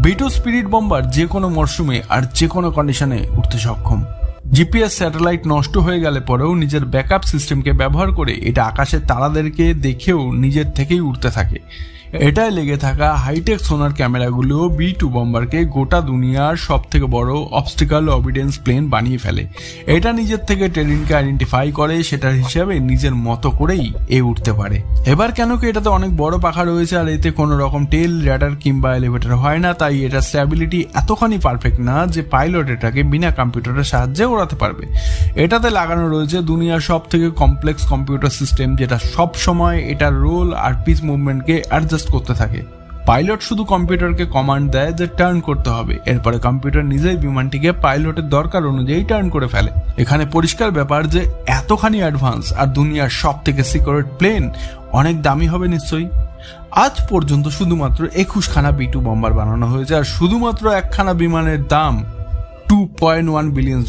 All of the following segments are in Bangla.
B2 স্পিরিট বম্বার যে কোনো মরশুমে আর যে কোনো কন্ডিশনে উঠতে সক্ষম। জিপিএস স্যাটেলাইট নষ্ট হয়ে গেলে পরেও নিজের ব্যাকআপ সিস্টেমকে ব্যবহার করে এটা আকাশের তারাদেরকে দেখেও নিজের থেকেই উঠতে থাকে। এটাই লেগে থাকা হাইটেক সোনার ক্যামেরাগুলো B2 বম্বারকে গোটা দুনিয়ার সব থেকে বড় অবস্টিক্যাল অবিডেন্স প্লেন বানিয়ে ফেলে। এটা নিজের থেকে টেরিনকে আইডেন্টিফাই করে, সেটার হিসাবে নিজের মতো করেই উঠতে পারে। এবার কেন কি এটাতে অনেক বড় পাখা রয়েছে আর এতে কোনো রকম টেল, র্যাডার কিংবা এলিভেটর হয় না, তাই এটা স্ট্যাবিলিটি এতখানি পারফেক্ট না যে পাইলট এটাকে বিনা কম্পিউটারের সাহায্যে ওড়াতে পারবে। এটাতে লাগানো রয়েছে দুনিয়ার সব থেকে কমপ্লেক্স কম্পিউটার সিস্টেম, যেটা সব সময় এটার রোল আর পিচ মুভমেন্টকে অ্যাডজাস্ট করতে থাকে। পাইলট শুধু কম্পিউটারকে কমান্ড দেয় যে টার্ন করতে হবে, এরপরে কম্পিউটার নিজেই বিমানটিকে পাইলটের দরকার অনুযায়ী টার্ন করে ফেলে। এখানে পরিষ্কার ব্যাপার যে এতখানি অ্যাডভান্স আর দুনিয়ার সব থেকে সিকিউরিট প্লেন অনেক দামি হবে নিশ্চয়ই। আজ পর্যন্ত শুধুমাত্র 21খানা B2 বম্বার বানানো হয়েছে আর শুধুমাত্র একখানা বিমানের দাম $2.1 বিলিয়ন,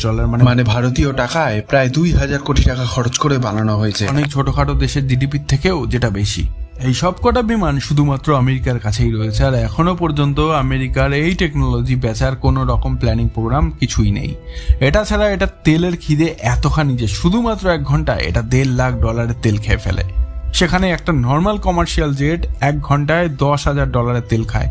মানে ভারতীয় টাকায় প্রায় 2000 কোটি টাকা খরচ করে বানানো হয়েছে। অনেক ছোটখাটো দেশের জিডিপির থেকেও যেটা বেশি। এই সব কটা বিমান শুধুমাত্র আমেরিকার কাছেই রয়েছে আর এখনো পর্যন্ত আমেরিকার এই টেকনোলজি বেচার কোনো রকম প্ল্যানিং প্রোগ্রাম কিছুই নেই। এটা ছাড়া এটা তেলের খিদে এতখানি যে শুধুমাত্র 1 ঘন্টায় এটা $1.5 লাখ তেল খেয়ে ফেলে। সেখানে একটা নর্মাল কমার্শিয়াল জেট 1 ঘন্টায় $10,000 তেল খায়।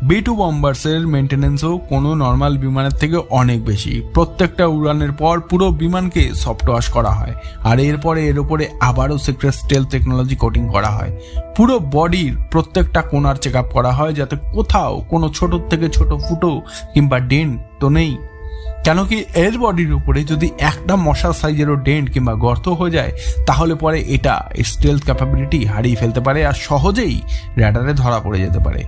B2 বম্বার্সের মেনটেন্যান্সও কোনো নর্মাল বিমানের থেকে অনেক বেশি। প্রত্যেকটা উড়ানের পর পুরো বিমানকে সফট ওয়াশ করা হয় আর এরপরে এর উপরে আবারও সিক্রেট স্টেল টেকনোলজি কোটিং করা হয়। পুরো বডির প্রত্যেকটা কোণার চেক আপ করা হয় যাতে কোথাও কোনো ছোট থেকে ছোট ফুটো কিংবা ডেন্ট তো নেই। কেন কি এর বডির উপরে যদি একটা মশার সাইজেরও ডেন্ট কিংবা গর্ত হয়ে যায় তাহলে পরে এটা স্টেলথ ক্যাপাবিলিটি হারিয়ে ফেলতে পারে আর সহজেই র্যাডারে ধরা পড়ে যেতে পারে।